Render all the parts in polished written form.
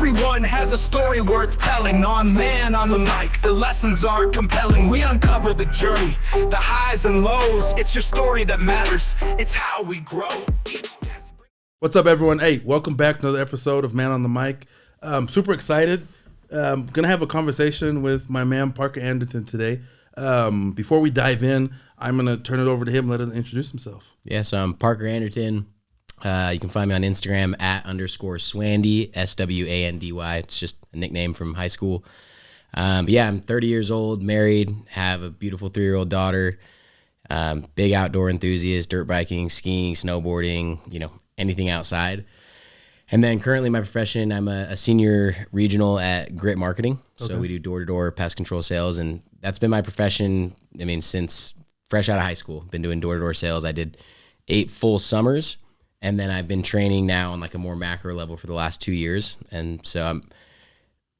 Everyone has a story worth telling. On Man on the Mic, the lessons are compelling. We uncover the journey, the highs and lows. It's your story that matters. It's how we grow. What's up, everyone? Hey, welcome back to another episode of Man on the Mic. Super excited. Gonna have a conversation with my man Parker Anderton today. Before we dive in, I'm gonna turn it over to him. Let him introduce himself. Yeah, so I'm Parker Anderton. You can find me on Instagram @_Swandy, SWANDY. It's just a nickname from high school. But yeah, I'm 30 years old, married, have a beautiful 3-year-old daughter. Big outdoor enthusiast, dirt biking, skiing, snowboarding, anything outside. And then currently my profession, I'm a senior regional at Grit Marketing. Okay. So we do door-to-door pest control sales, and that's been my profession, since fresh out of high school. Been doing door-to-door sales. I did 8 full summers, and then I've been training now on like a more macro level for the last 2 years. And so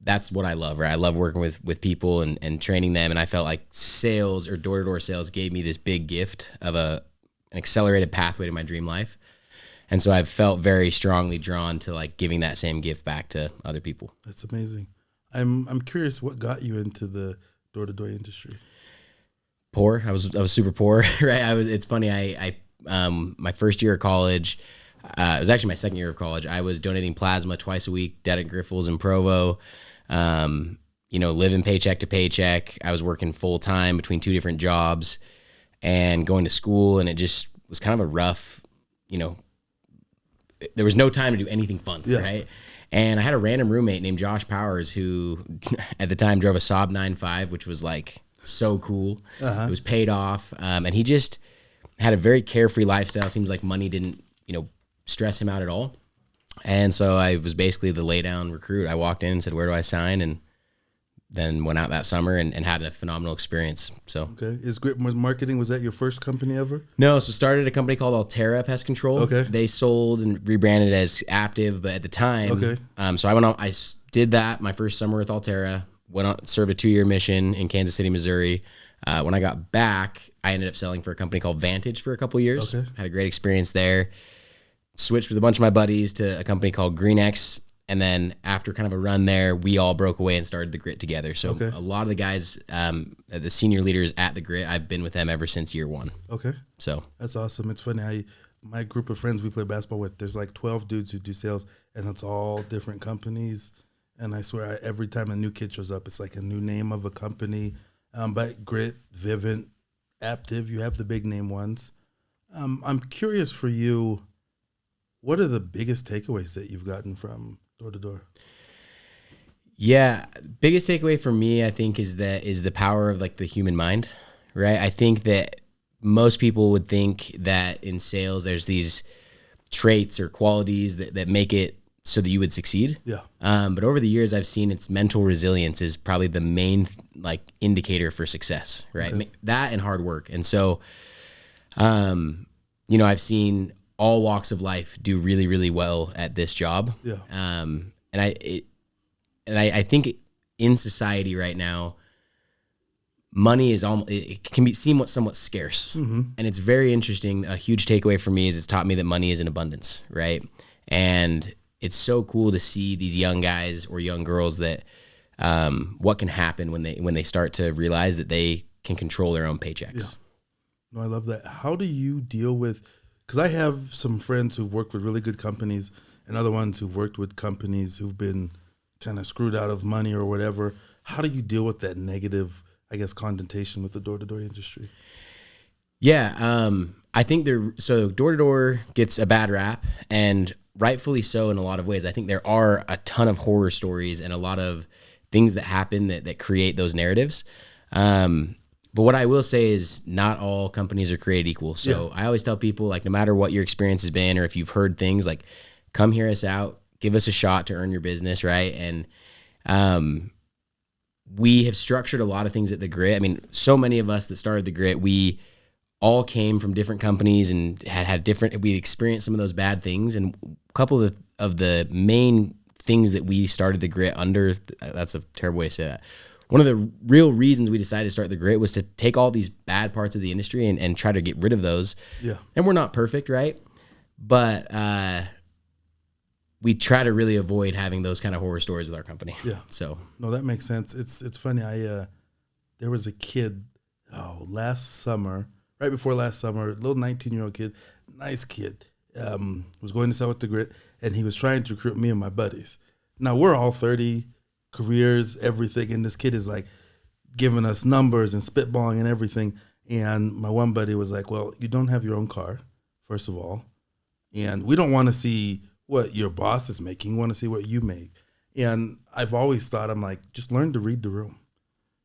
that's what I love, right? I love working with people and training them, and I felt like sales or door-to-door sales gave me this big gift of an accelerated pathway to my dream life. And so I've felt very strongly drawn to like giving that same gift back to other people. That's amazing. I'm curious, what got you into the door-to-door industry? Poor. I was super poor, right? It's funny. I my first year of college, it was actually my second year of college. I was donating plasma twice a week, dead at Griffles in Provo. Living paycheck to paycheck. I was working full time between 2 different jobs and going to school, and it just was kind of a rough, there was no time to do anything fun, right? And I had a random roommate named Josh Powers who at the time drove a Saab 9.5, which was like so cool. Uh-huh. It was paid off. And he just had a very carefree lifestyle. Seems like money didn't, stress him out at all. And so I was basically the lay down recruit. I walked in and said, "Where do I sign?" And then went out that summer and had a phenomenal experience. So okay, is Grit Marketing, was that your first company ever? No, so started a company called Altera Pest Control. Okay, they sold and rebranded as Aptive, but at the time, okay. So I went on. I did that my first summer with Altera. Went on, served a 2-year mission in Kansas City, Missouri. When I got back, I ended up selling for a company called Vantage for a couple years. Okay, had a great experience there. Switched with a bunch of my buddies to a company called GreenX. And then after kind of a run there, we all broke away and started the Grit together. So okay. A lot of the guys, the senior leaders at the Grit, I've been with them ever since year 1. Okay. So that's awesome. It's funny. My group of friends we play basketball with, there's like 12 dudes who do sales, and it's all different companies. And I swear, every time a new kid shows up, it's like a new name of a company. But Grit, Vivint, Aptive, you have the big name ones. I'm curious for you, what are the biggest takeaways that you've gotten from door-to-door? Yeah, biggest takeaway for me, I think, is the power of like the human mind, right? I think that most people would think that in sales there's these traits or qualities that make it so that you would succeed. Yeah. But over the years, I've seen it's mental resilience is probably the main like indicator for success, right? Okay. That and hard work. And so, I've seen all walks of life do really, really well at this job. Yeah. And I think in society right now, money is it can be somewhat scarce. Mm-hmm. And it's very interesting. A huge takeaway for me is it's taught me that money is in abundance, right? And it's so cool to see these young guys or young girls that what can happen when they start to realize that they can control their own paychecks. Yeah. No, I love that. How do you deal with? Because I have some friends who've worked with really good companies and other ones who've worked with companies who've been kind of screwed out of money or whatever. How do you deal with that negative, connotation with the door-to-door industry? Yeah, I think door-to-door gets a bad rap, and rightfully so in a lot of ways. I think there are a ton of horror stories and a lot of things that happen that create those narratives. But what I will say is not all companies are created equal. So I always tell people, like, no matter what your experience has been or if you've heard things, like, come hear us out, give us a shot to earn your business, right? And we have structured a lot of things at the Grit. So many of us that started the Grit, we all came from different companies and we experienced some of those bad things. And a couple of the main things that we started the Grit under, that's a terrible way to say that. One of the real reasons we decided to start the Grit was to take all these bad parts of the industry and try to get rid of those. Yeah. And we're not perfect, right? But we try to really avoid having those kind of horror stories with our company. Yeah. So No, that makes sense. It's funny. There was a kid, last summer, right before last summer, a little 19-year-old kid, nice kid, was going to sell with the grit, and he was trying to recruit me and my buddies. Now we're all 30, careers, everything, and this kid is like giving us numbers and spitballing and everything. And my one buddy was like, "Well, you don't have your own car, first of all, and we don't want to see what your boss is making. We want to see what you make." And I've always thought, I'm like, just learn to read the room.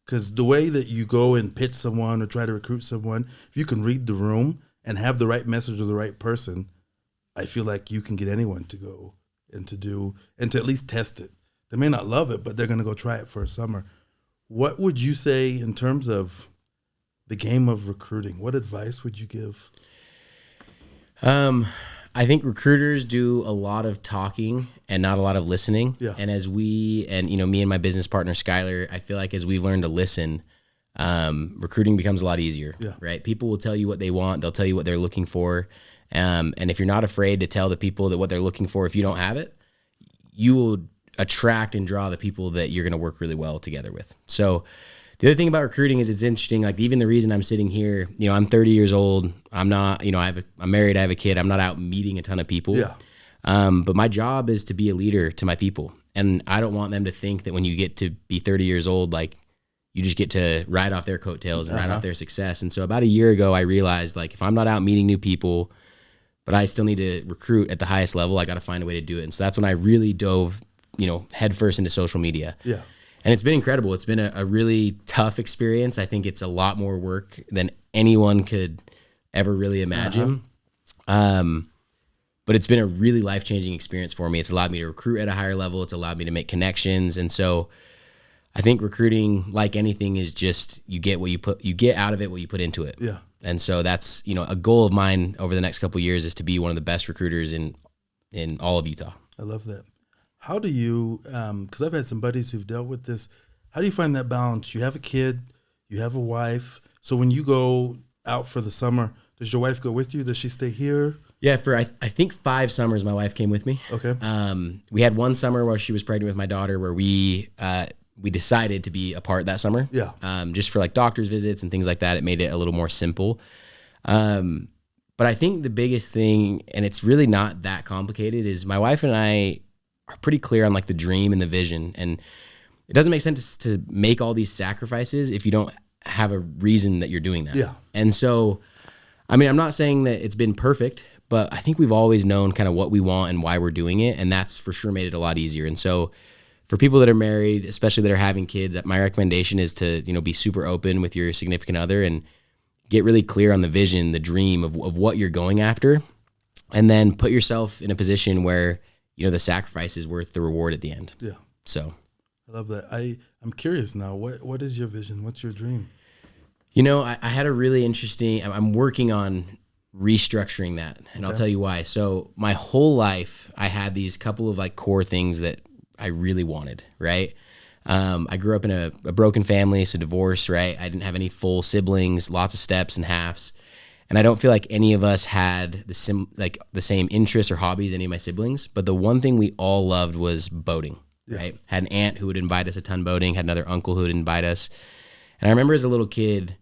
Because the way that you go and pitch someone or try to recruit someone, if you can read the room and have the right message to the right person, I feel like you can get anyone to go and to do and to at least test it. They may not love it, but they're going to go try it for a summer. What would you say in terms of the game of recruiting? What advice would you give? I think recruiters do a lot of talking and not a lot of listening. Yeah. And as me and my business partner, Skylar, I feel like as we've learned to listen, recruiting becomes a lot easier, Yeah. right? People will tell you what they want. They'll tell you what they're looking for. And if you're not afraid to tell the people that what they're looking for, if you don't have it, you will attract and draw the people that you're going to work really well together with. So the other thing about recruiting is it's interesting. Like even the reason I'm sitting here, I'm 30 years old. I'm not, I'm married. I have a kid. I'm not out meeting a ton of people. Yeah. But my job is to be a leader to my people. And I don't want them to think that when you get to be 30 years old, like you just get to ride off their coattails and ride off their success. And so about a year ago, I realized like if I'm not out meeting new people, but I still need to recruit at the highest level, I got to find a way to do it. And so that's when I really dove, headfirst into social media. Yeah. And it's been incredible. It's been a really tough experience. I think it's a lot more work than anyone could ever really imagine. But it's been a really life-changing experience for me. It's allowed me to recruit at a higher level. It's allowed me to make connections. And so I think recruiting, like anything, is just you get out of it what you put into it. Yeah. And so that's, a goal of mine over the next couple of years is to be one of the best recruiters in all of Utah. I love that. How do you, because I've had some buddies who've dealt with this, how do you find that balance? You have a kid, you have a wife. So when you go out for the summer, does your wife go with you? Does she stay here? Yeah, for I think 5 summers, my wife came with me. Okay. We had one summer where she was pregnant with my daughter where we decided to be apart that summer. Yeah. Just for like doctor's visits and things like that. It made it a little more simple. But I think the biggest thing, and it's really not that complicated, is my wife and I are pretty clear on like the dream and the vision. And it doesn't make sense to make all these sacrifices if you don't have a reason that you're doing that. Yeah. And so, I'm not saying that it's been perfect, but I think we've always known kind of what we want and why we're doing it. And that's for sure made it a lot easier. And so for people that are married, especially that are having kids, my recommendation is to, be super open with your significant other and get really clear on the vision, the dream of what you're going after, and then put yourself in a position where, the sacrifice is worth the reward at the end. Yeah. So I love that. I'm curious now. What is your vision? What's your dream? I had a really interesting, I'm working on restructuring that, and I'll tell you why. So my whole life, I had these couple of like core things that I really wanted, right? I grew up in a broken family, so divorce, right? I didn't have any full siblings, lots of steps and halves. And I don't feel like any of us had the same interests or hobbies as any of my siblings. But the one thing we all loved was boating, right? Had an aunt who would invite us a ton boating, had another uncle who would invite us. And I remember as a little kid,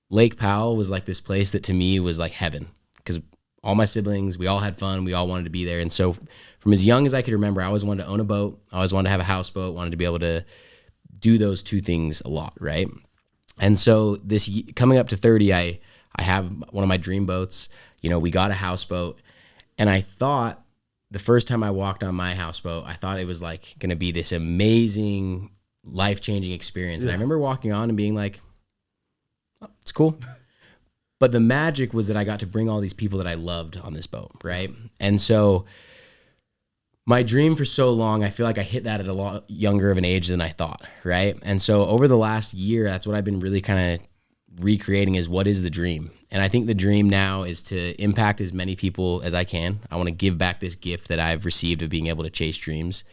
Lake Powell was like this place that to me was like heaven, because all my siblings, we all had fun. We all wanted to be there. And so from as young as I could remember, I always wanted to own a boat. I always wanted to have a houseboat, wanted to be able to do those two things a lot, right? And so coming up to 30, I have one of my dream boats. We got a houseboat. And I thought the first time I walked on my houseboat, I thought it was like going to be this amazing, life-changing experience. And I remember walking on and being like, oh, it's cool. But the magic was that I got to bring all these people that I loved on this boat, right? And so my dream for so long, I feel like I hit that at a lot younger of an age than I thought, right? And so over the last year, that's what I've been really kind of recreating is what is the dream? And I think the dream now is to impact as many people as I can. I want to give back this gift that I've received of being able to chase dreams.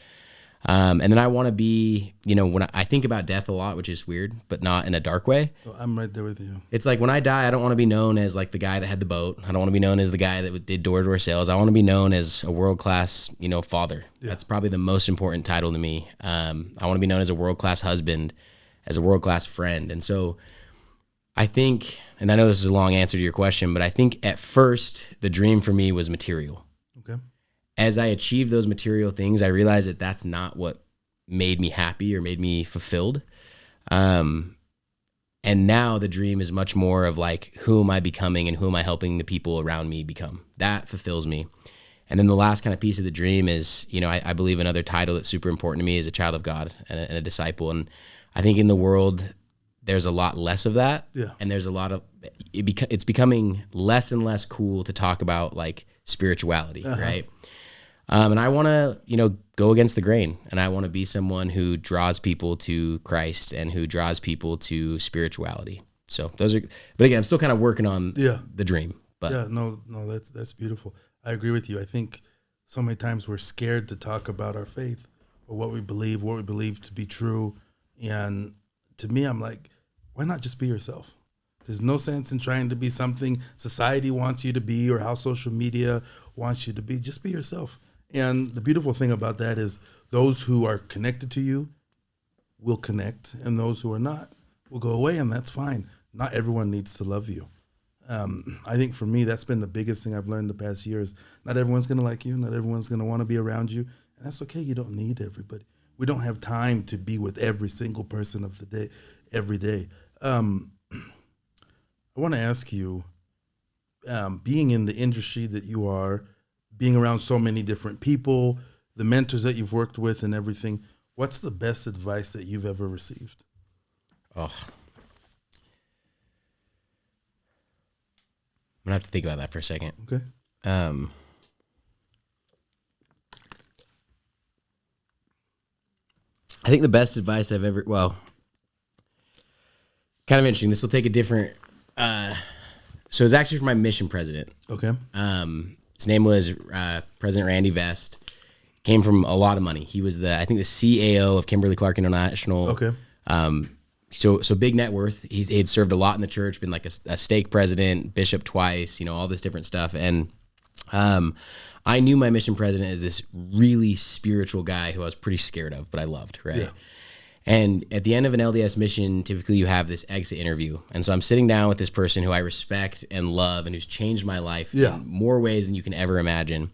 And then I want to be, when I think about death a lot, which is weird, but not in a dark way. Oh, I'm right there with you. It's like when I die, I don't want to be known as like the guy that had the boat. I don't want to be known as the guy that did door-to-door sales. I want to be known as a world-class, father. Yeah. That's probably the most important title to me. I want to be known as a world-class husband, as a world-class friend. And so I think, and I know this is a long answer to your question, but I think at first the dream for me was material. Okay. As I achieved those material things, I realized that that's not what made me happy or made me fulfilled. And now the dream is much more of like, who am I becoming and who am I helping the people around me become? That fulfills me. And then the last kind of piece of the dream is, I believe another title that's super important to me is a child of God and a disciple. And I think in the world, there's a lot less of that. Yeah. And there's a lot of, it's becoming less and less cool to talk about like spirituality, right? And I want to, go against the grain, and I want to be someone who draws people to Christ and who draws people to spirituality. So those are, but again, I'm still kind of working on the dream. But yeah, no, that's beautiful. I agree with you. I think so many times we're scared to talk about our faith or what we believe to be true. And to me, I'm like, why not just be yourself? There's no sense in trying to be something society wants you to be or how social media wants you to be. Just be yourself. And the beautiful thing about that is those who are connected to you will connect, and those who are not will go away, and that's fine. Not everyone needs to love you. I think for me, that's been the biggest thing I've learned the past years. Not everyone's going to like you. Not everyone's going to want to be around you. And that's okay. You don't need everybody. We don't have time to be with every single person of the day, every day. I want to ask you, being in the industry that you are, being around so many different people, the mentors that you've worked with and everything, what's the best advice that you've ever received? Oh, I'm going to have to think about that for a second. Okay. I think the best advice I've ever, kind of interesting. This will take a different, so it's actually from my mission president. Okay. His name was President Randy Vest. Came from a lot of money. He was the CAO of Kimberly-Clark International. Okay. So big net worth. He'd served a lot in the church, been like a stake president, bishop twice, all this different stuff. And I knew my mission president as this really spiritual guy who I was pretty scared of, but I loved, right? Yeah. And at the end of an LDS mission, typically you have this exit interview. And so I'm sitting down with this person who I respect and love and who's changed my life in more ways than you can ever imagine.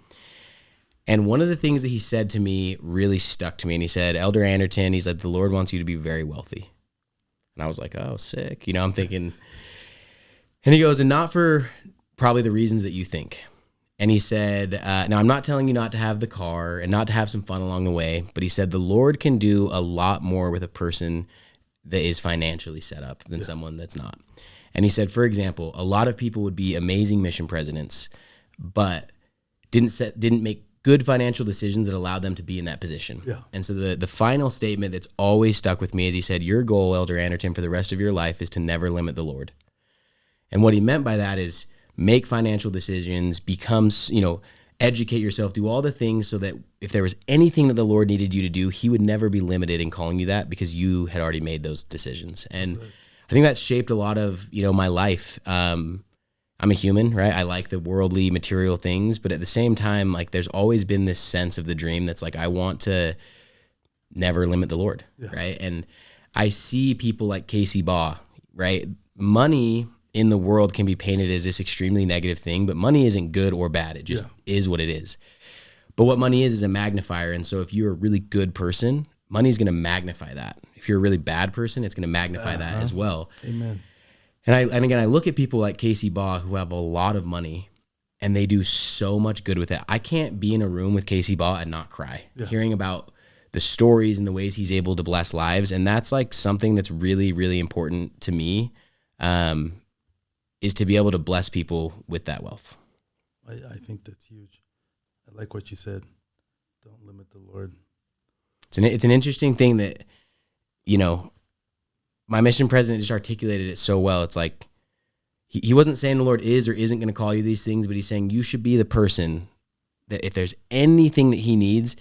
And one of the things that he said to me really stuck to me. And he said, Elder Anderton, he's like, the Lord wants you to be very wealthy. And I was like, oh, sick. I'm thinking, and he goes, and not for probably the reasons that you think. And he said, now I'm not telling you not to have the car and not to have some fun along the way, but he said, the Lord can do a lot more with a person that is financially set up than someone that's not. And he said, for example, a lot of people would be amazing mission presidents, but didn't make good financial decisions that allowed them to be in that position. Yeah. And so the final statement that's always stuck with me is he said, your goal, Elder Anderton, for the rest of your life is to never limit the Lord. And what he meant by that is make financial decisions, educate yourself, do all the things so that if there was anything that the Lord needed you to do, he would never be limited in calling you that because you had already made those decisions. And I think that shaped a lot of, my life. I'm a human, right? I like the worldly material things, but at the same time, like there's always been this sense of the dream that's like, I want to never limit the Lord, right? And I see people like Casey Baugh, right? Money in the world can be painted as this extremely negative thing, but money isn't good or bad. It just is what it is. But what money is a magnifier. And so if you're a really good person, money is going to magnify that. If you're a really bad person, it's going to magnify that as well. Amen. And again, I look at people like Casey Baugh who have a lot of money and they do so much good with it. I can't be in a room with Casey Baugh and not cry, hearing about the stories and the ways he's able to bless lives. And that's like something that's really, really important to me. Is to be able to bless people with that wealth. I think that's huge. I like what you said. Don't limit the Lord. It's an interesting thing that, my mission president just articulated it so well. It's like, he wasn't saying the Lord is or isn't going to call you these things, but he's saying you should be the person that if there's anything that he needs,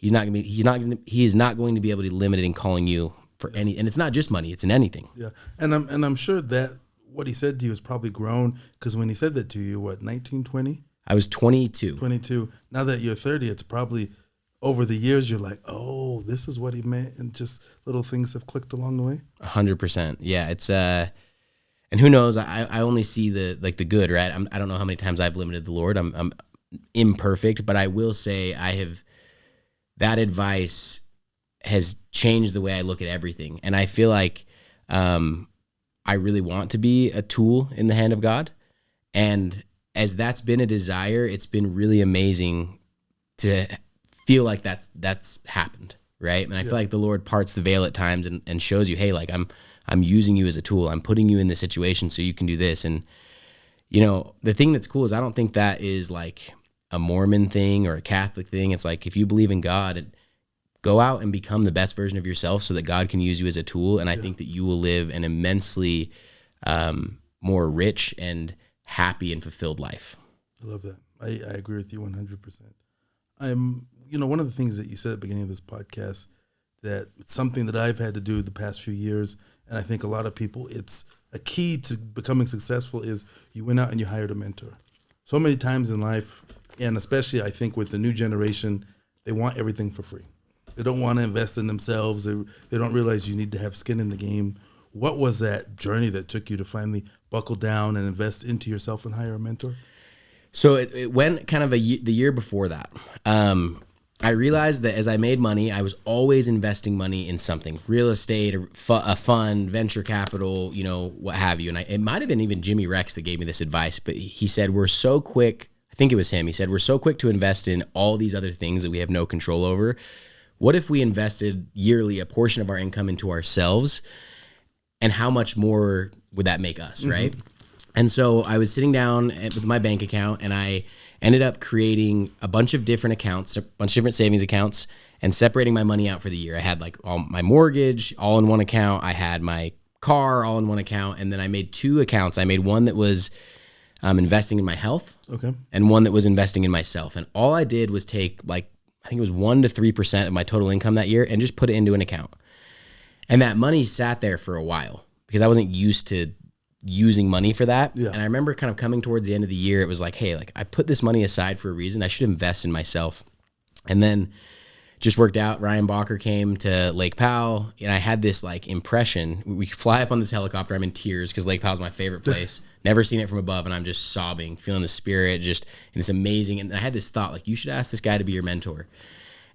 he is not going to be able to limit it in calling you for any, and it's not just money, it's in anything. Yeah. And I'm sure that what he said to you has probably grown, because when he said that to you, what, 19, 20? I was 22. 22. Now that you're 30, it's probably over the years you're like, oh, this is what he meant, and just little things have clicked along the way. 100%. Yeah, it's and who knows? I only see the good, right? I don't know how many times I've limited the Lord. I'm imperfect, but I will say that advice has changed the way I look at everything, and I feel like I really want to be a tool in the hand of God, and as that's been a desire, it's been really amazing to feel like that's happened, right? And I feel like the Lord parts the veil at times and shows you, hey, like I'm using you as a tool. I'm putting you in this situation so you can do this. And, you know, the thing that's cool is I don't think that is like a Mormon thing or a Catholic thing. It's like, if you believe in God, go out and become the best version of yourself so that God can use you as a tool. And I think that you will live an immensely more rich and happy and fulfilled life. I love that. I agree with you 100%. One of the things that you said at the beginning of this podcast, that it's something that I've had to do the past few years, and I think a lot of people, it's a key to becoming successful, is you went out and you hired a mentor. So many times in life, and especially I think with the new generation, they want everything for free. They don't want to invest in themselves. They don't realize you need to have skin in the game. What was that journey that took you to finally buckle down and invest into yourself and hire a mentor? So it went kind of the year before that. I realized that as I made money, I was always investing money in something, real estate, a fund, venture capital, you know, what have you. And it might have been even Jimmy Rex that gave me this advice, but he said, we're so quick. I think it was him. He said, we're so quick to invest in all these other things that we have no control over. What if we invested yearly a portion of our income into ourselves, and how much more would that make us, right? And so I was sitting down with my bank account, and I ended up creating a bunch of different accounts, a bunch of different savings accounts, and separating my money out for the year. I had like all my mortgage all in one account. I had my car all in one account. And then I made two accounts. I made one that was investing in my health, and one that was investing in myself. And all I did was take like, I think it was 1 to 3% of my total income that year and just put it into an account. And that money sat there for a while because I wasn't used to using money for that. Yeah. And I remember kind of coming towards the end of the year, it was like, hey, like I put this money aside for a reason. I should invest in myself. And then just worked out. Ryan Bacher came to Lake Powell, and I had this like impression. We fly up on this helicopter. I'm in tears because Lake Powell's my favorite place. Never seen it from above, and I'm just sobbing, feeling the spirit, and it's amazing. And I had this thought, like, you should ask this guy to be your mentor.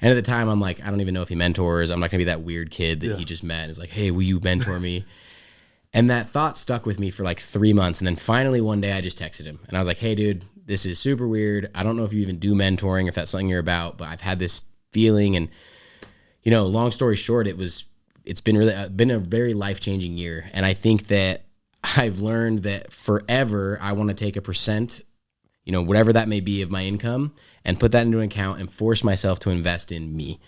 And at the time, I'm like, I don't even know if he mentors. I'm not gonna be that weird kid that he just met and is like, hey, will you mentor me? And that thought stuck with me for like 3 months. And then finally one day I just texted him and I was like, hey dude, this is super weird. I don't know if you even do mentoring, if that's something you're about, but I've had this feeling. And, you know, long story short, it's been a very life-changing year. And I think that I've learned that forever, I want to take a percent, you know, whatever that may be of my income, and put that into an account and force myself to invest in me.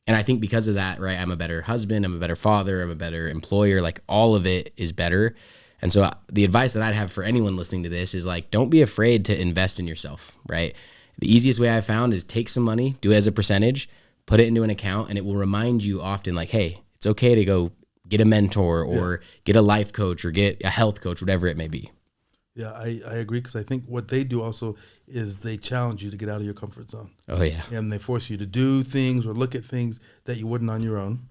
And I think because of that, right, I'm a better husband, I'm a better father, I'm a better employer, like all of it is better. And so the advice that I'd have for anyone listening to this is like, don't be afraid to invest in yourself, right? The easiest way I've found is take some money, do it as a percentage, put it into an account, and it will remind you often like, hey, it's okay to go get a mentor or get a life coach or get a health coach, whatever it may be. Yeah, I agree, because I think what they do also is they challenge you to get out of your comfort zone. Oh, yeah. And they force you to do things or look at things that you wouldn't on your own.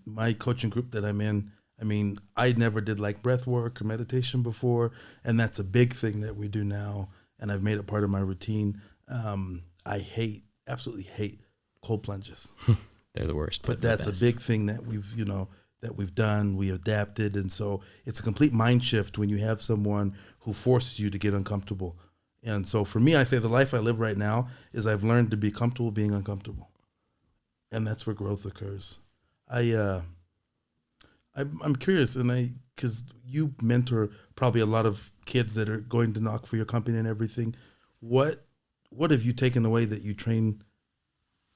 My coaching group that I'm in, I mean, I never did like breath work or meditation before, and that's a big thing that we do now, and I've made it part of my routine. I absolutely hate cold plunges. They're the worst. But that's a big thing that we've done, we adapted. And so it's a complete mind shift when you have someone who forces you to get uncomfortable. And so for me, I say the life I live right now is I've learned to be comfortable being uncomfortable. And that's where growth occurs. I'm curious, because you mentor probably a lot of kids that are going to knock for your company and everything. What have you taken away that you train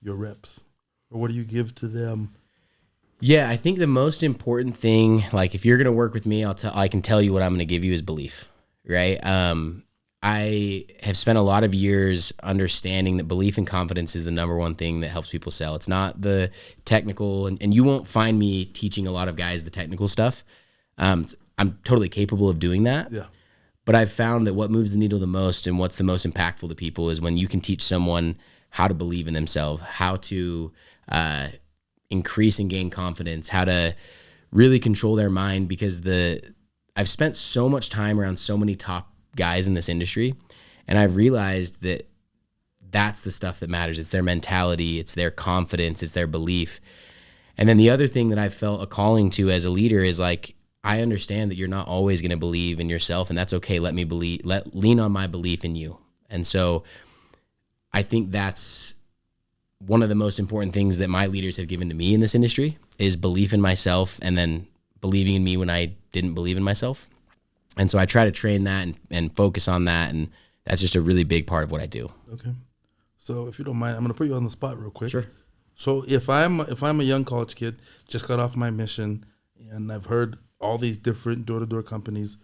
your reps? Or what do you give to them? Yeah, I think the most important thing, like if you're going to work with me, I can tell you what I'm going to give you is belief, right? I have spent a lot of years understanding that belief and confidence is the number one thing that helps people sell. It's not the technical, and you won't find me teaching a lot of guys the technical stuff. I'm totally capable of doing that. Yeah. But I've found that what moves the needle the most and what's the most impactful to people is when you can teach someone how to believe in themselves, how to increase and gain confidence, how to really control their mind, because I've spent so much time around so many top guys in this industry, and I've realized that that's the stuff that matters. It's their mentality, it's their confidence, it's their belief. And then the other thing that I felt a calling to as a leader is like, I understand that you're not always going to believe in yourself, and that's okay. Lean on my belief in you. And so I think that's one of the most important things that my leaders have given to me in this industry is belief in myself, and then believing in me when I didn't believe in myself. And so I try to train that and focus on that. And that's just a really big part of what I do. Okay. So if you don't mind, I'm going to put you on the spot real quick. Sure. So if I'm a young college kid, just got off my mission, and I've heard all these different door-to-door companies,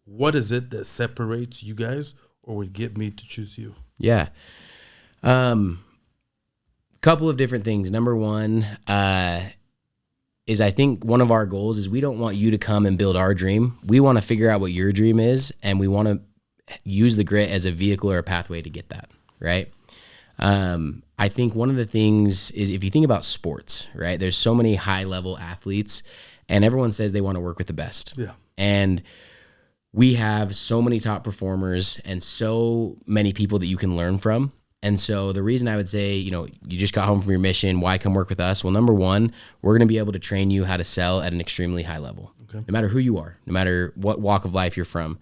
what is it that separates you guys or would get me to choose you? Yeah. Couple of different things. Number one, is I think one of our goals is we don't want you to come and build our dream. We want to figure out what your dream is, and we want to use the grit as a vehicle or a pathway to get that, right? I think one of the things is if you think about sports, right, there's so many high-level athletes, and everyone says they want to work with the best. Yeah. And we have so many top performers and so many people that you can learn from. And so the reason I would say, you just got home from your mission, why come work with us? Well, number one, we're going to be able to train you how to sell at an extremely high level, no matter who you are, no matter what walk of life you're from.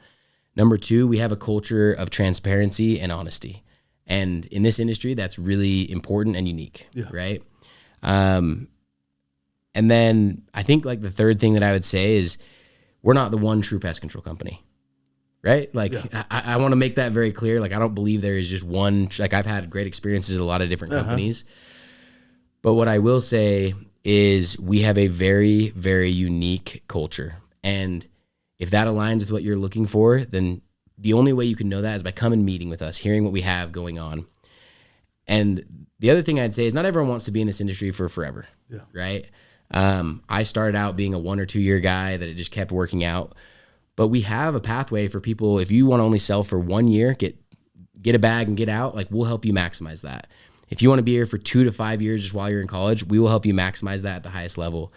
Number two, we have a culture of transparency and honesty. And in this industry, that's really important and unique, right? And then I think like the third thing that I would say is we're not the one true pest control company. Right? Like, I want to make that very clear. Like, I don't believe there is just one. Like, I've had great experiences at a lot of different companies. But what I will say is we have a very, very unique culture. And if that aligns with what you're looking for, then the only way you can know that is by coming meeting with us, hearing what we have going on. And the other thing I'd say is not everyone wants to be in this industry for forever. Yeah. Right? I started out being a 1 or 2 year guy that it just kept working out. But we have a pathway for people. If you want to only sell for 1 year, get a bag and get out, like we'll help you maximize that. If you want to be here for 2 to 5 years just while you're in college, we will help you maximize that at the highest level.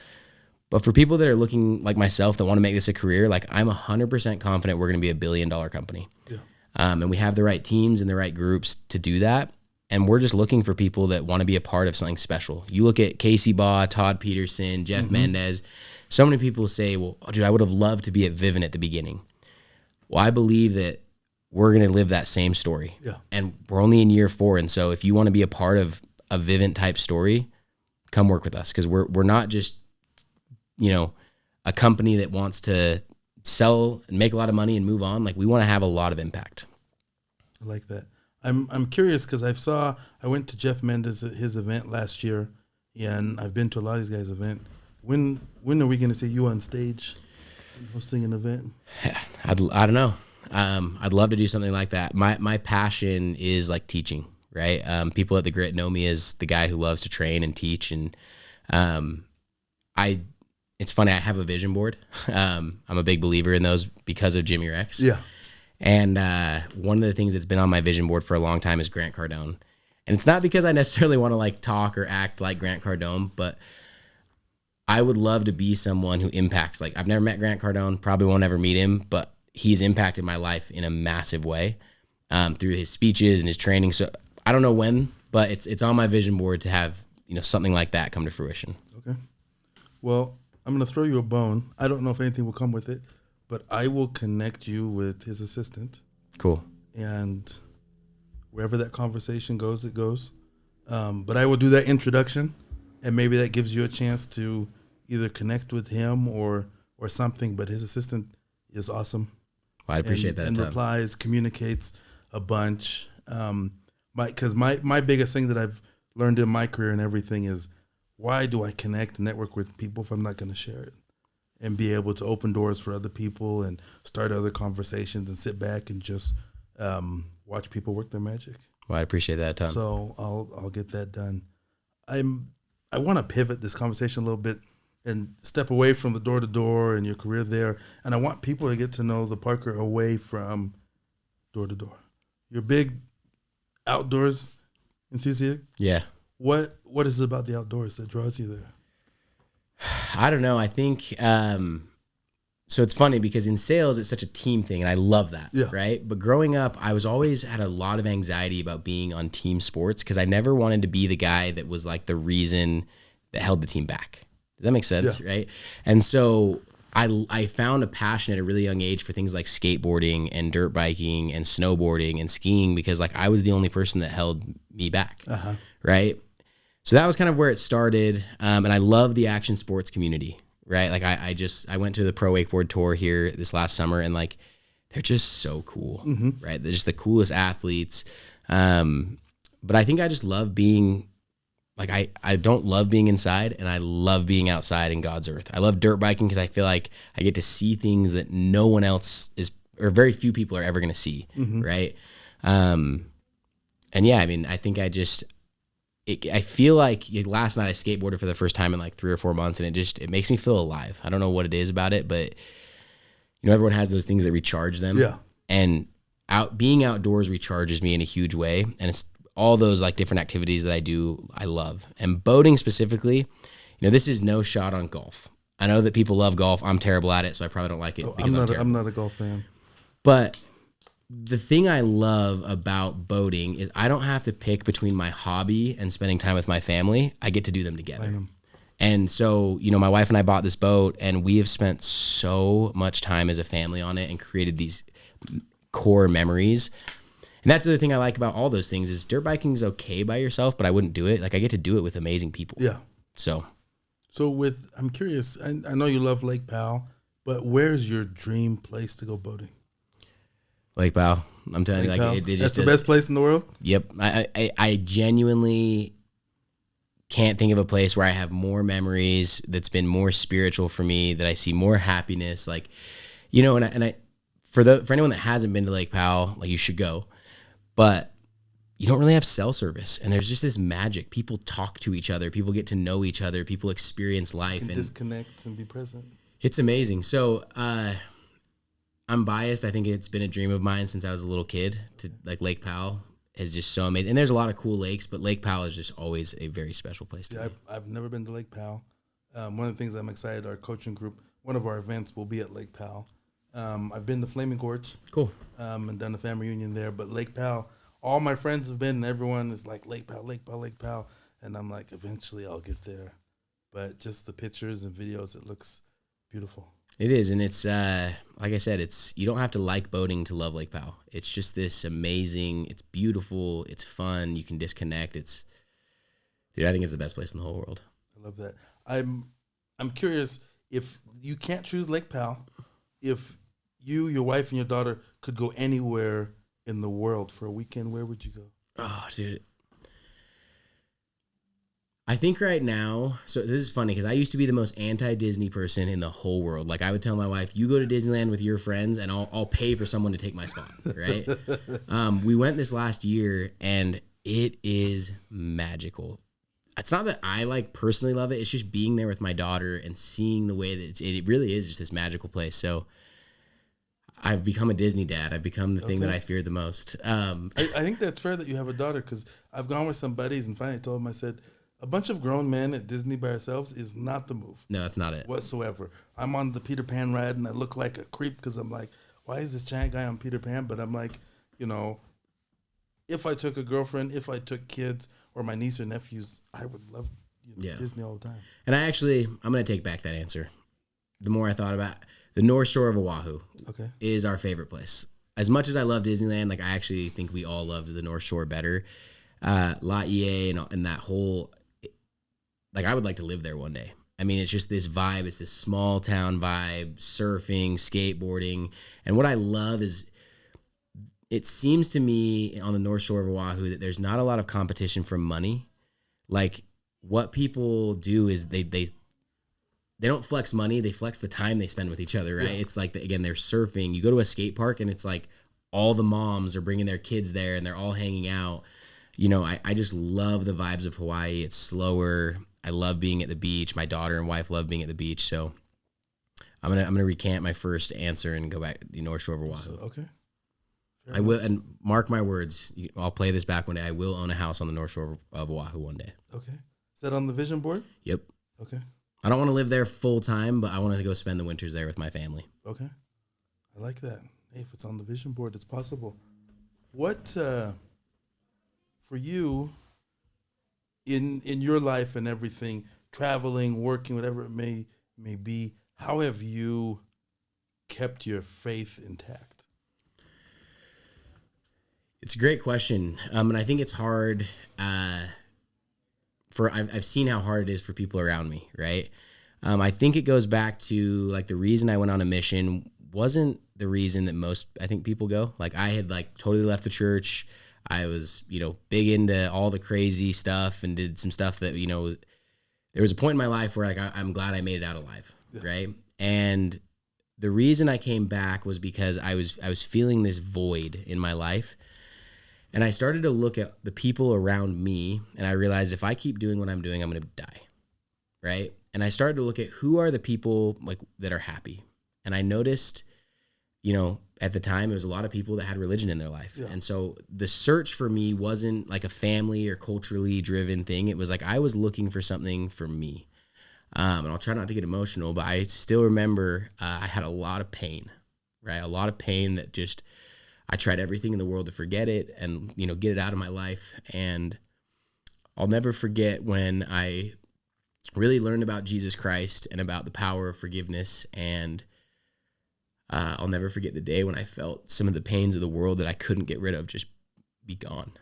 But for people that are looking like myself that want to make this a career, like I'm 100% confident we're going to be a $1 billion company. Yeah. And we have the right teams and the right groups to do that. And we're just looking for people that want to be a part of something special. You look at Casey Baugh, Todd Peterson, Jeff Mendez. So many people say, well, dude, I would have loved to be at Vivint at the beginning. Well, I believe that we're going to live that same story. Yeah. And we're only in year 4. And so if you want to be a part of a Vivint type story, come work with us. Because we're not just, a company that wants to sell and make a lot of money and move on. Like we want to have a lot of impact. I like that. I'm curious because I went to Jeff Mendez at his event last year, and I've been to a lot of these guys' event. When are we going to see you on stage hosting an event? I don't know. I'd love to do something like that. My passion is like teaching, right? People at the Grit know me as the guy who loves to train and teach. And it's funny, I have a vision board. I'm a big believer in those because of Jimmy Rex. Yeah. And one of the things that's been on my vision board for a long time is Grant Cardone. And it's not because I necessarily want to like talk or act like Grant Cardone, but I would love to be someone who impacts. Like I've never met Grant Cardone, probably won't ever meet him, but he's impacted my life in a massive way through his speeches and his training. So I don't know when, but it's on my vision board to have something like that come to fruition. Okay. Well, I'm going to throw you a bone. I don't know if anything will come with it, but I will connect you with his assistant. Cool. And wherever that conversation goes, it goes. But I will do that introduction. And maybe that gives you a chance to either connect with him or something. But his assistant is awesome. Well, I appreciate that. And replies, communicates a bunch. Because my biggest thing that I've learned in my career and everything is, why do I connect and network with people if I'm not going to share it? And be able to open doors for other people and start other conversations and sit back and just watch people work their magic. Well, I appreciate that a ton. So I'll get that done. I want to pivot this conversation a little bit and step away from the door to door and your career there, and I want people to get to know the Parker away from door to door. You're a big outdoors enthusiast. Yeah. What is it about the outdoors that draws you there? I don't know. I think so it's funny because in sales it's such a team thing and I love that, right? But growing up, I was always had a lot of anxiety about being on team sports because I never wanted to be the guy that was like the reason that held the team back. Does that make sense, right? And so I found a passion at a really young age for things like skateboarding and dirt biking and snowboarding and skiing because like I was the only person that held me back, right? So that was kind of where it started. And I love the action sports community, right? Like I went to the Pro Wakeboard Tour here this last summer and like, they're just so cool, right? They're just the coolest athletes. But I think I just love being like, I don't love being inside and I love being outside in God's earth. I love dirt biking because I feel like I get to see things that no one else is, or very few people are ever going to see. Right. And yeah, I mean, I think I feel like last night I skateboarded for the first time in like 3 or 4 months and it makes me feel alive. I don't know what it is about it, but you know, everyone has those things that recharge them. Yeah. And being outdoors recharges me in a huge way. And it's all those like different activities that I do, I love. And boating specifically, you know, this is no shot on golf. I know that people love golf. I'm terrible at it, so I probably don't like it. I'm not a golf fan. But the thing I love about boating is I don't have to pick between my hobby and spending time with my family. I get to do them together. And so, you know, my wife and I bought this boat and we have spent so much time as a family on it and created these core memories. And that's the other thing I like about all those things is dirt biking is okay by yourself, but I wouldn't do it. Like I get to do it with amazing people. Yeah. So I'm curious, I know you love Lake Powell, but where's your dream place to go boating? Lake Powell. I'm telling you, like that's the best place in the world. Yep. I genuinely can't think of a place where I have more memories that's been more spiritual for me, that I see more happiness. Like, you know, and I for anyone that hasn't been to Lake Powell, like you should go. But you don't really have cell service, and there's just this magic. People talk to each other. People get to know each other. People experience life. You can disconnect and be present. It's amazing. So I'm biased. I think it's been a dream of mine since I was a little kid. To like Lake Powell is just so amazing. And there's a lot of cool lakes, but Lake Powell is just always a very special place to be. I've never been to Lake Powell. One of the things I'm excited, our coaching group, one of our events will be at Lake Powell. I've been to Flaming Gorge. Cool. And done a family reunion there. But Lake Powell, all my friends have been, and everyone is like, Lake Powell, Lake Powell, Lake Powell. And I'm like, eventually I'll get there. But just the pictures and videos, it looks beautiful. It is. And it's, like I said, you don't have to like boating to love Lake Powell. It's just this amazing, it's beautiful, it's fun, you can disconnect. Dude, I think it's the best place in the whole world. I love that. I'm curious, if you can't choose Lake Powell, if you, your wife, and your daughter could go anywhere in the world for a weekend, where would you go? Oh, dude. I think right now, so this is funny because I used to be the most anti-Disney person in the whole world. Like I would tell my wife, you go to Disneyland with your friends and I'll pay for someone to take my spot, right? We went this last year and it is magical. It's not that I like personally love it. It's just being there with my daughter and seeing the way that it really is just this magical place. So I've become a Disney dad. I've become the thing that I feared the most. I think that's fair that you have a daughter because I've gone with some buddies and finally told them, I said, a bunch of grown men at Disney by ourselves is not the move. No, that's not it. Whatsoever. I'm on the Peter Pan ride and I look like a creep because I'm like, why is this giant guy on Peter Pan? But I'm like, you know, if I took a girlfriend, if I took kids or my niece or nephews, I would love Disney all the time. And I'm going to take back that answer. The more I thought about it, the North Shore of Oahu is our favorite place. As much as I love Disneyland, like I actually think we all loved the North Shore better. Laie and that whole, like I would like to live there one day. I mean, it's just this vibe. It's this small town vibe, surfing, skateboarding. And what I love is it seems to me on the North Shore of Oahu that there's not a lot of competition for money. Like what people do is they don't flex money. They flex the time they spend with each other, right? Yeah. It's like, again, they're surfing. You go to a skate park and it's like all the moms are bringing their kids there and they're all hanging out. You know, I just love the vibes of Hawaii. It's slower. I love being at the beach. My daughter and wife love being at the beach. So I'm gonna recant my first answer and go back to the North Shore of Oahu. Okay. I will, and mark my words, I'll play this back one day. I will own a house on the North Shore of Oahu one day. Okay. Is that on the vision board? Yep. Okay. I don't want to live there full time, but I want to go spend the winters there with my family. Okay. I like that. Hey, if it's on the vision board, it's possible. What, for you, in your life and everything, traveling, working, whatever it may be, how have you kept your faith intact? It's a great question, and I think it's hard. I've seen how hard it is for people around me, right? I think it goes back to like the reason I went on a mission wasn't the reason that most I think people go. Like I had like totally left the church. I was big into all the crazy stuff and did some stuff that there was a point in my life where like I'm glad I made it out alive, right? And the reason I came back was because I was feeling this void in my life. And I started to look at the people around me, and I realized if I keep doing what I'm doing, I'm going to die, right? And I started to look at who are the people like that are happy. And I noticed, at the time, it was a lot of people that had religion in their life. Yeah. And so the search for me wasn't like a family or culturally driven thing. It was like I was looking for something for me. And I'll try not to get emotional, but I still remember I had a lot of pain, right? A lot of pain that just... I tried everything in the world to forget it and, get it out of my life. And I'll never forget when I really learned about Jesus Christ and about the power of forgiveness. And I'll never forget the day when I felt some of the pains of the world that I couldn't get rid of just be gone.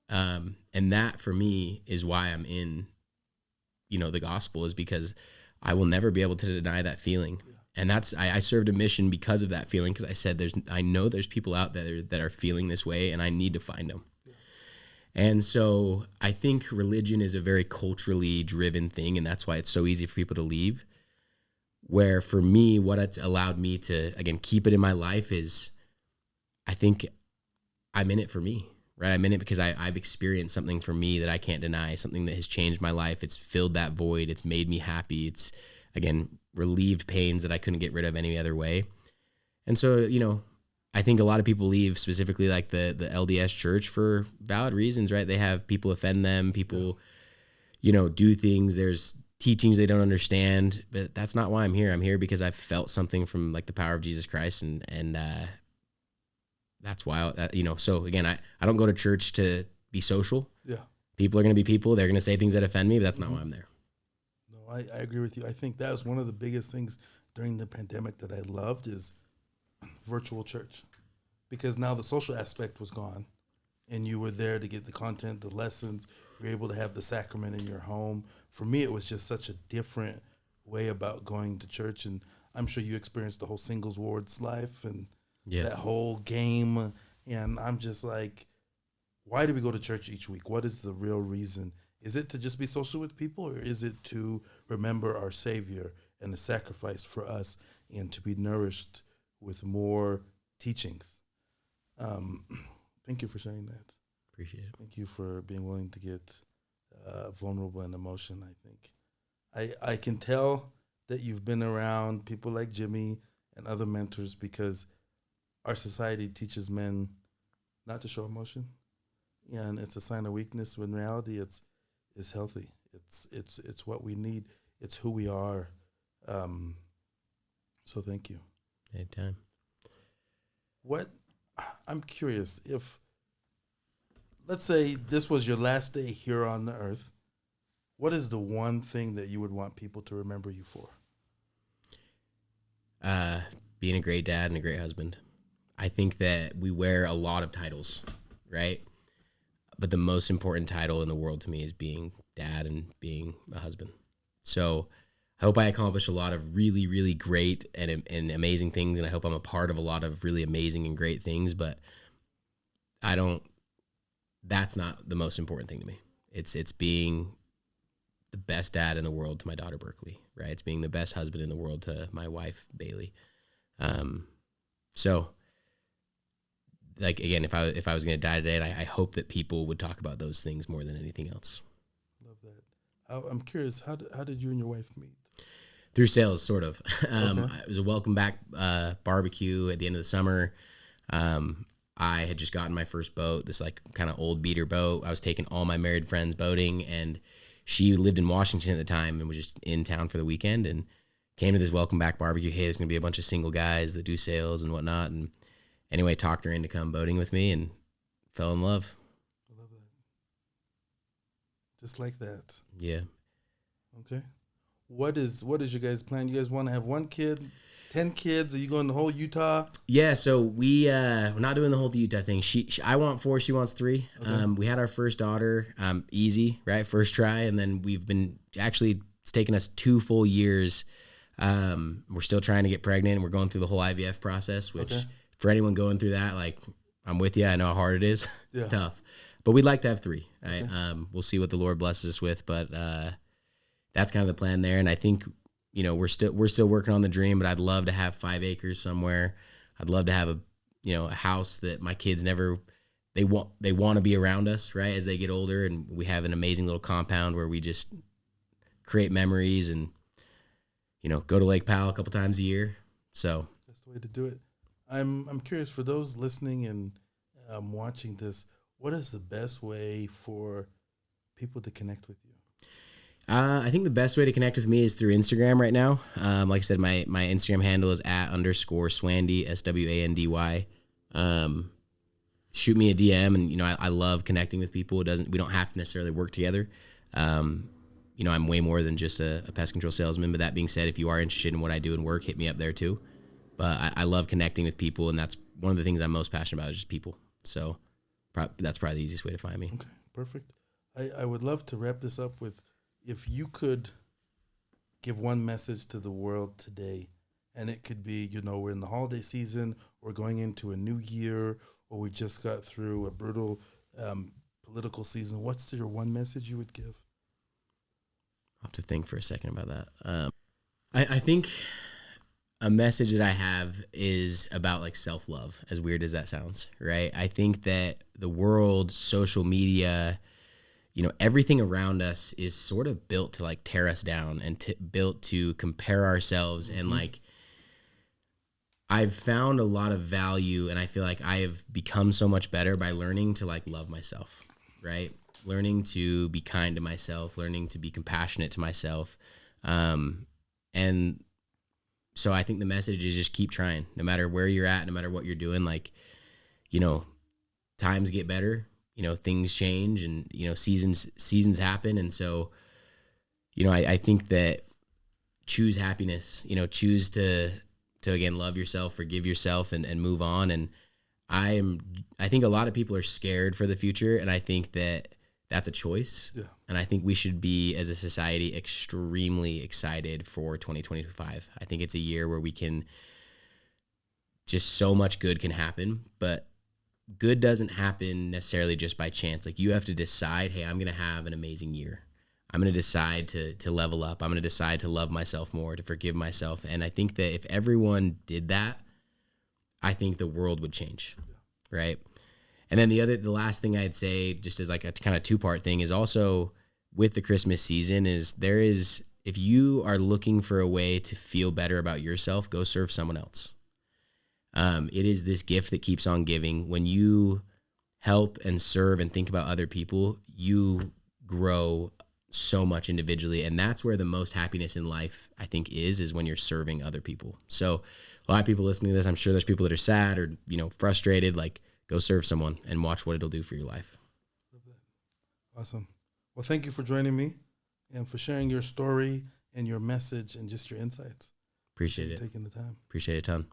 And that for me is why I'm in, the gospel, is because I will never be able to deny that feeling. And I served a mission because of that feeling, because I said I know there's people out there that are feeling this way, and I need to find them. Yeah. And so I think religion is a very culturally driven thing, and that's why it's so easy for people to leave. Where for me, what it's allowed me to, again, keep it in my life is I think I'm in it for me, right? I'm in it because I've experienced something for me that I can't deny, something that has changed my life. It's filled that void. It's made me happy. It's, again, relieved pains that I couldn't get rid of any other way. And so, I think a lot of people leave specifically like the LDS church for valid reasons, right? They have people offend them, people, do things. There's teachings they don't understand, but that's not why I'm here. I'm here because I've felt something from like the power of Jesus Christ. And that's why, so again, I don't go to church to be social. Yeah. People are going to be people. They're going to say things that offend me, but that's not why I'm there. I agree with you. I think that was one of the biggest things during the pandemic that I loved is virtual church, because now the social aspect was gone and you were there to get the content, the lessons. You're able to have the sacrament in your home. For me, it was just such a different way about going to church. And I'm sure you experienced the whole singles wards life and that whole game. And I'm just like, why do we go to church each week? What is the real reason? Is it to just be social with people, or is it to remember our Savior and the sacrifice for us and to be nourished with more teachings? Thank you for sharing that. Appreciate it. Thank you for being willing to get vulnerable and emotion, I think. I can tell that you've been around people like Jimmy and other mentors, because our society teaches men not to show emotion. And it's a sign of weakness, when in reality it's healthy. It's what we need. It's who we are. So thank you. Anytime. I'm curious, if, let's say this was your last day here on the earth, what is the one thing that you would want people to remember you for? Being a great dad and a great husband. I think that we wear a lot of titles, right? But the most important title in the world to me is being dad and being a husband. So I hope I accomplish a lot of really, really great and amazing things, and I hope I'm a part of a lot of really amazing and great things, but that's not the most important thing to me. It's being the best dad in the world to my daughter, Berkeley, right? It's being the best husband in the world to my wife, Bailey. So like, again, if I was going to die today, and I hope that people would talk about those things more than anything else. Love that. I'm curious, how did you and your wife meet? Through sales, sort of. Okay. It was a welcome back barbecue at the end of the summer. I had just gotten my first boat, this like kind of old beater boat. I was taking all my married friends boating, and she lived in Washington at the time and was just in town for the weekend, and came to this welcome back barbecue. Hey, there's going to be a bunch of single guys that do sales and whatnot. And anyway, talked her in to come boating with me and fell in love. I love that. Just like that. Yeah. Okay. What is your guys' plan? You guys want to have 1 kid, 10 kids? Are you going the whole Utah? Yeah, so we're not doing the whole Utah thing. I want 4, she wants 3. Okay. We had our first daughter, easy, right? First try, and then we've been it's taken us 2 full years. We're still trying to get pregnant. We're going through the whole IVF process, which for anyone going through that, like, I'm with you. I know how hard it is. It's tough, but we'd like to have 3. Right? Okay. We'll see what the Lord blesses us with, but that's kind of the plan there. And I think, we're still working on the dream, but I'd love to have 5 acres somewhere. I'd love to have a house that my kids they want to be around us, right, as they get older, and we have an amazing little compound where we just create memories and go to Lake Powell a couple times a year. So that's the way to do it. I'm curious, for those listening and watching this, what is the best way for people to connect with you? I think the best way to connect with me is through Instagram right now. Like I said, my Instagram handle is @_Swandy, SWANDY. Shoot me a DM, and I love connecting with people. We don't have to necessarily work together. I'm way more than just a pest control salesman. But that being said, if you are interested in what I do and work, hit me up there too. But I love connecting with people, and that's one of the things I'm most passionate about is just people. So that's probably the easiest way to find me. Okay, perfect. I would love to wrap this up with, if you could give one message to the world today, and it could be, we're in the holiday season, or going into a new year, or we just got through a brutal political season, what's your one message you would give? I'll have to think for a second about that. I think a message that I have is about like self-love, as weird as that sounds, right? I think that the world, social media, everything around us is sort of built to like tear us down and built to compare ourselves. Mm-hmm. And like, I've found a lot of value, and I feel like I have become so much better by learning to like love myself, right? Learning to be kind to myself, learning to be compassionate to myself. And so I think the message is just keep trying, no matter where you're at, no matter what you're doing. Like, times get better, things change, and, seasons happen. And so, I think that choose happiness, choose to again, love yourself, forgive yourself, and move on. And I think a lot of people are scared for the future, and I think that that's a choice. Yeah. And I think we should be, as a society, extremely excited for 2025. I think it's a year where we can just, so much good can happen, but good doesn't happen necessarily just by chance. Like, you have to decide, hey, I'm going to have an amazing year. I'm going to decide to level up. I'm going to decide to love myself more, to forgive myself. And I think that if everyone did that, I think the world would change. Yeah. Right. And then the last thing I'd say, just as like a kind of 2-part thing, is also with the Christmas season if you are looking for a way to feel better about yourself, go serve someone else. It is this gift that keeps on giving. When you help and serve and think about other people, you grow so much individually. And that's where the most happiness in life, I think, is when you're serving other people. So a lot of people listening to this, I'm sure there's people that are sad or, frustrated. Like, go serve someone and watch what it'll do for your life. Awesome. Well, thank you for joining me and for sharing your story and your message and just your insights. Appreciate it. Taking the time. Appreciate it a ton.